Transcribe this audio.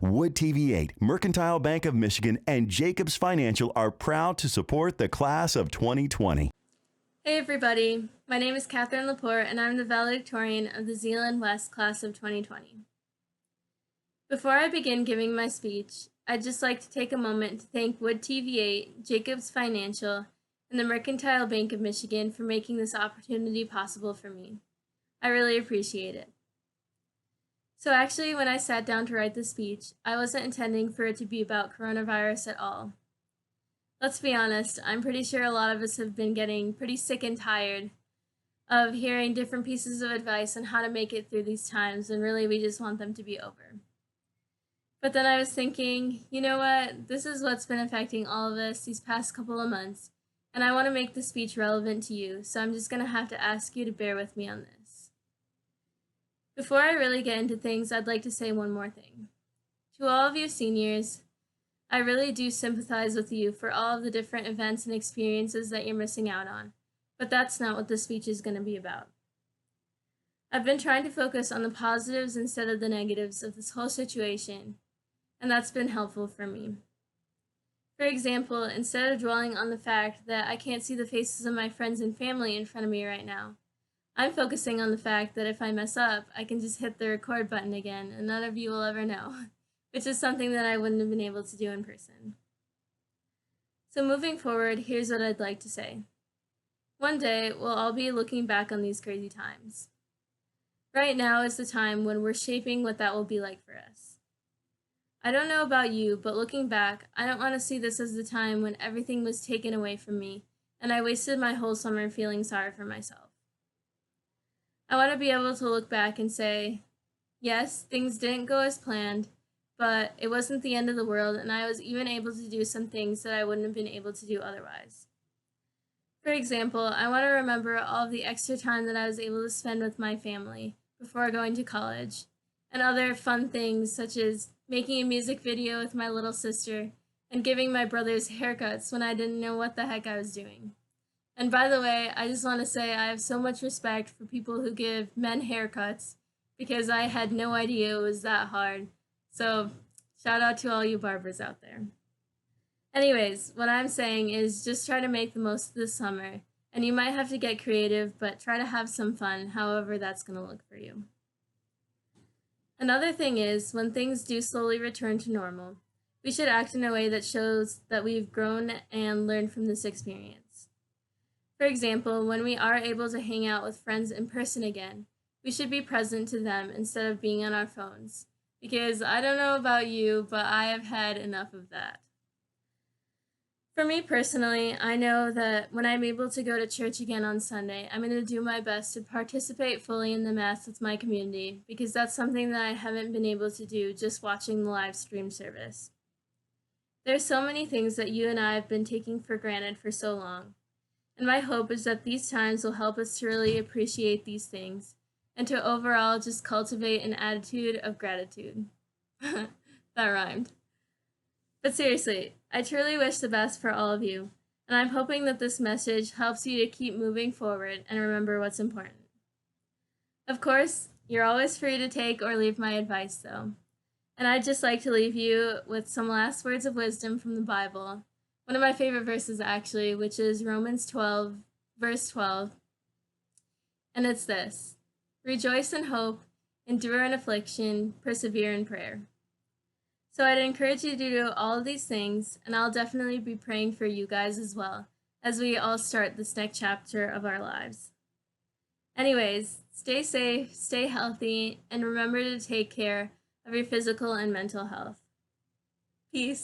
Wood TV8, Mercantile Bank of Michigan, and Jacobs Financial are proud to support the class of 2020. Hey everybody, my name is Catherine LaPorte and I'm the Valedictorian of the Zeeland West class of 2020. Before I begin giving my speech, I'd just like to take a moment to thank Wood TV8, Jacobs Financial, and the Mercantile Bank of Michigan for making this opportunity possible for me. I really appreciate it. So actually, when I sat down to write the speech, I wasn't intending for it to be about coronavirus at all. Let's be honest, I'm pretty sure a lot of us have been getting pretty sick and tired of hearing different pieces of advice on how to make it through these times, and really we just want them to be over. But then I was thinking, you know what, this is what's been affecting all of us these past couple of months, and I want to make the speech relevant to you, so I'm just going to have to ask you to bear with me on this. Before I really get into things, I'd like to say one more thing. To all of you seniors, I really do sympathize with you for all of the different events and experiences that you're missing out on, but that's not what this speech is going to be about. I've been trying to focus on the positives instead of the negatives of this whole situation, and that's been helpful for me. For example, instead of dwelling on the fact that I can't see the faces of my friends and family in front of me right now, I'm focusing on the fact that if I mess up, I can just hit the record button again and none of you will ever know, which is something that I wouldn't have been able to do in person. So moving forward, here's what I'd like to say. One day, we'll all be looking back on these crazy times. Right now is the time when we're shaping what that will be like for us. I don't know about you, but looking back, I don't want to see this as the time when everything was taken away from me and I wasted my whole summer feeling sorry for myself. I want to be able to look back and say, yes, things didn't go as planned, but it wasn't the end of the world, and I was even able to do some things that I wouldn't have been able to do otherwise. For example, I want to remember all of the extra time that I was able to spend with my family before going to college, and other fun things such as making a music video with my little sister and giving my brothers haircuts when I didn't know what the heck I was doing. And by the way, I just want to say I have so much respect for people who give men haircuts because I had no idea it was that hard. So shout out to all you barbers out there. Anyways, what I'm saying is just try to make the most of this summer. And you might have to get creative, but try to have some fun, however that's going to look for you. Another thing is, when things do slowly return to normal, we should act in a way that shows that we've grown and learned from this experience. For example, when we are able to hang out with friends in person again, we should be present to them instead of being on our phones. Because I don't know about you, but I have had enough of that. For me personally, I know that when I'm able to go to church again on Sunday, I'm going to do my best to participate fully in the Mass with my community, because that's something that I haven't been able to do just watching the live stream service. There's so many things that you and I have been taking for granted for so long. And my hope is that these times will help us to really appreciate these things and to overall just cultivate an attitude of gratitude. That rhymed. But seriously, I truly wish the best for all of you, and I'm hoping that this message helps you to keep moving forward and remember what's important. Of course, you're always free to take or leave my advice, though. And I'd just like to leave you with some last words of wisdom from the Bible. One of my favorite verses, actually, which is Romans 12, verse 12. And it's this: rejoice in hope, endure in affliction, persevere in prayer. So I'd encourage you to do all of these things, and I'll definitely be praying for you guys as well, as we all start this next chapter of our lives. Anyways, stay safe, stay healthy, and remember to take care of your physical and mental health. Peace.